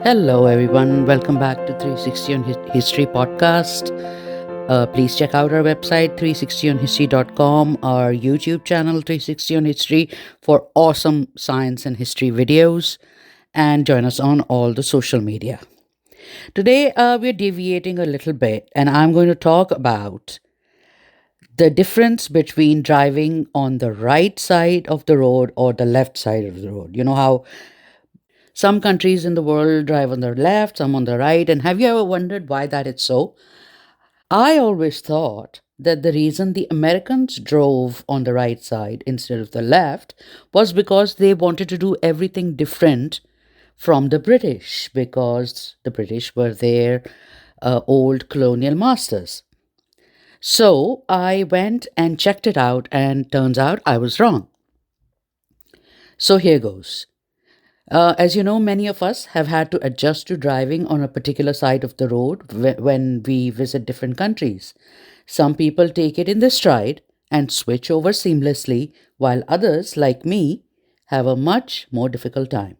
Hello, everyone. Welcome back to 360 on History podcast. Please check out our website 360onhistory.com, our YouTube channel 360 on History for awesome science and history videos, and join us on all the social media. Today, we're deviating a little bit, and I'm going to talk about the difference between driving on the right side of the road or the left side of the road. You know how some countries in the world drive on the left, some on the right. And have you ever wondered why that is so? I always thought that the reason the Americans drove on the right side instead of the left was because they wanted to do everything different from the British, because the British were their old colonial masters. So I went and checked it out, and turns out I was wrong. So here goes. As you know, many of us have had to adjust to driving on a particular side of the road when we visit different countries. Some people take it in their stride and switch over seamlessly, while others, like me, have a much more difficult time.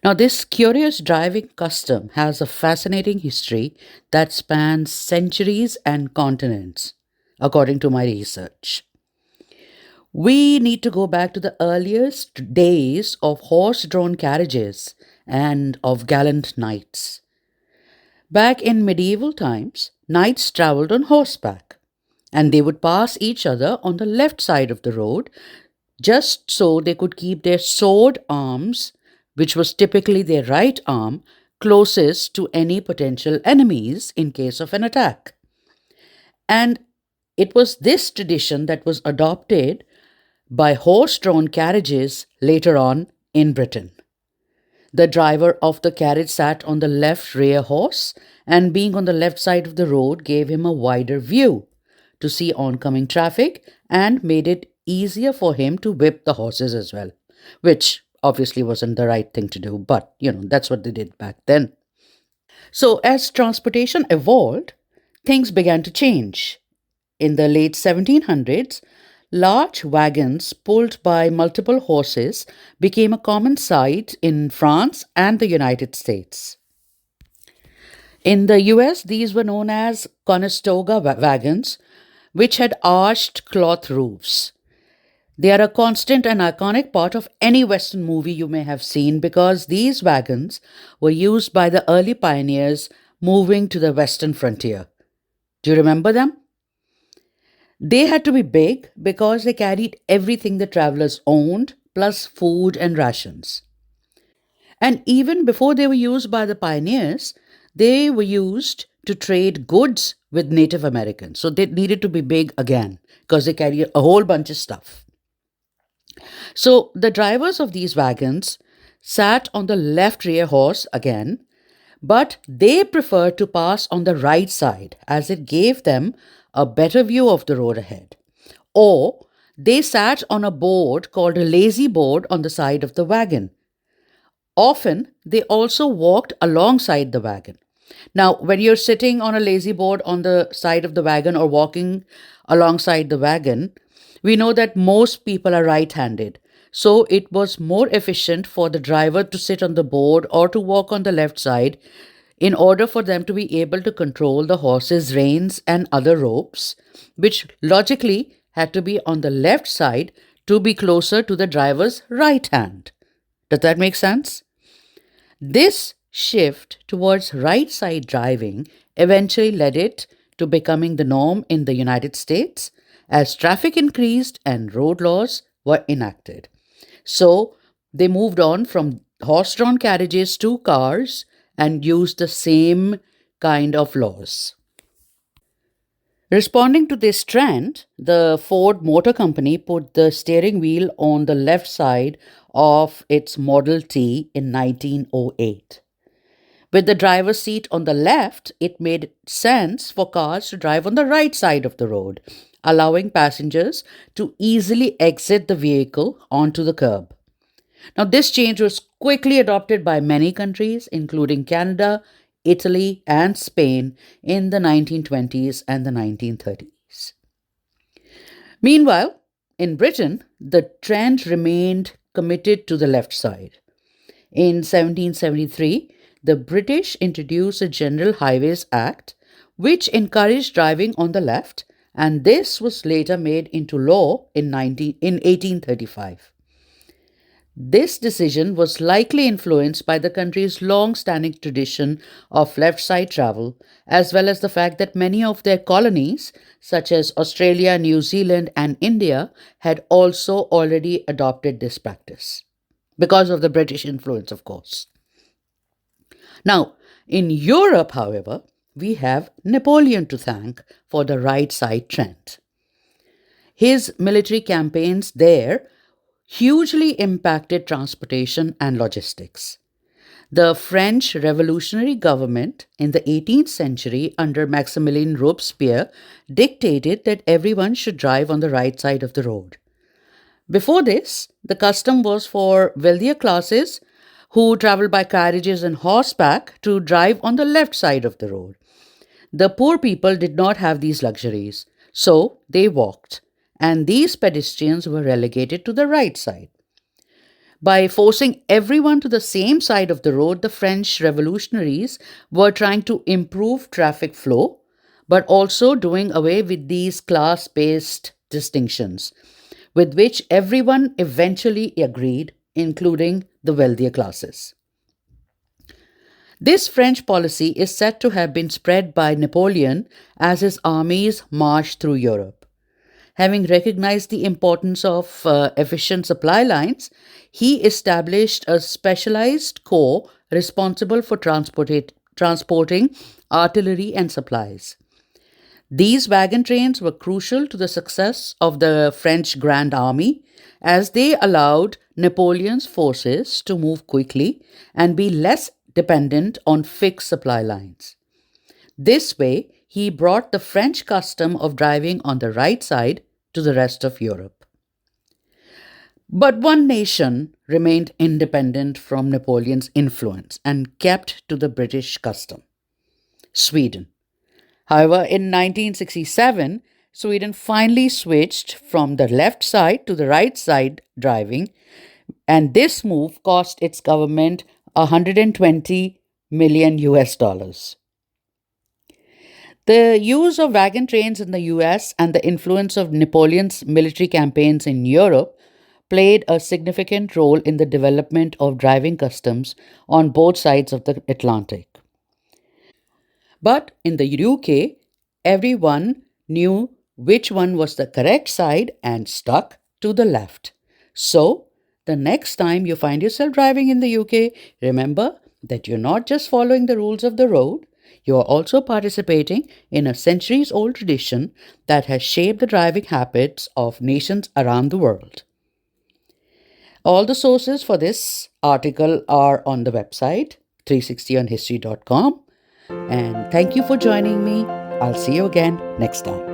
Now, this curious driving custom has a fascinating history that spans centuries and continents, according to my research. We need to go back to the earliest days of horse drawn carriages and of gallant knights. Back in medieval times, knights traveled on horseback, and they would pass each other on the left side of the road just so they could keep their sword arms, which was typically their right arm, closest to any potential enemies in case of an attack. And it was this tradition that was adopted by horse drawn carriages later on in Britain. The driver of the carriage sat on the left rear horse, and being on the left side of the road gave him a wider view to see oncoming traffic and made it easier for him to whip the horses as well, which obviously wasn't the right thing to do, but that's what they did back then. So, as transportation evolved, things began to change. In the late 1700s, large wagons pulled by multiple horses became a common sight in France and the United States. In the US, these were known as Conestoga wagons, which had arched cloth roofs. They are a constant and iconic part of any Western movie you may have seen because these wagons were used by the early pioneers moving to the Western frontier. Do you remember them? They had to be big because they carried everything the travelers owned, plus food and rations. And even before they were used by the pioneers, they were used to trade goods with Native Americans. So they needed to be big again because they carry a whole bunch of stuff. So the drivers of these wagons sat on the left rear horse again, but they preferred to pass on the right side as it gave them a better view of the road ahead. Or they sat on a board called a lazy board on the side of the wagon. Often, they also walked alongside the wagon. Now, when you're sitting on a lazy board on the side of the wagon or walking alongside the wagon, we know that most people are right handed. So it was more efficient for the driver to sit on the board or to walk on the left side in order for them to be able to control the horse's reins and other ropes, which logically had to be on the left side to be closer to the driver's right hand. Does that make sense? This shift towards right side driving eventually led it to becoming the norm in the United States as traffic increased and road laws were enacted. So they moved on from horse drawn carriages to cars and used the same kind of laws. Responding to this trend, the Ford Motor Company put the steering wheel on the left side of its Model T in 1908. With the driver's seat on the left, it made sense for cars to drive on the right side of the road, allowing passengers to easily exit the vehicle onto the curb. Now, this change was quickly adopted by many countries, including Canada, Italy, and Spain in the 1920s and the 1930s. Meanwhile, in Britain, the trend remained committed to the left side. In 1773, the British introduced the General Highways Act, which encouraged driving on the left, and this was later made into law in 1835. This decision was likely influenced by the country's long standing tradition of left side travel, as well as the fact that many of their colonies, such as Australia, New Zealand, and India, had also already adopted this practice. Because of the British influence, of course. Now, in Europe, however, we have Napoleon to thank for the right side trend. His military campaigns there hugely impacted transportation and logistics. The French revolutionary government in the 18th century under Maximilien Robespierre dictated that everyone should drive on the right side of the road. Before this, the custom was for wealthier classes who traveled by carriages and horseback to drive on the left side of the road. The poor people did not have these luxuries, so they walked, and these pedestrians were relegated to the right side. By forcing everyone to the same side of the road, the French revolutionaries were trying to improve traffic flow, but also doing away with these class based distinctions, with which everyone eventually agreed, including the wealthier classes. This French policy is said to have been spread by Napoleon as his armies marched through Europe. Having recognized the importance of efficient supply lines, he established a specialized corps responsible for transporting artillery and supplies. These wagon trains were crucial to the success of the French Grand Army as they allowed Napoleon's forces to move quickly and be less dependent on fixed supply lines. This way, he brought the French custom of driving on the right side to the rest of Europe. But one nation remained independent from Napoleon's influence and kept to the British custom: Sweden. However, in 1967, Sweden finally switched from the left side to the right side driving, and this move cost its government 120 million US dollars. The use of wagon trains in the US and the influence of Napoleon's military campaigns in Europe played a significant role in the development of driving customs on both sides of the Atlantic. But in the UK, everyone knew which one was the correct side and stuck to the left. So, the next time you find yourself driving in the UK, remember that you're not just following the rules of the road, you are also participating in a centuries old tradition that has shaped the driving habits of nations around the world. All the sources for this article are on the website 360onhistory.com. And thank you for joining me. I'll see you again next time.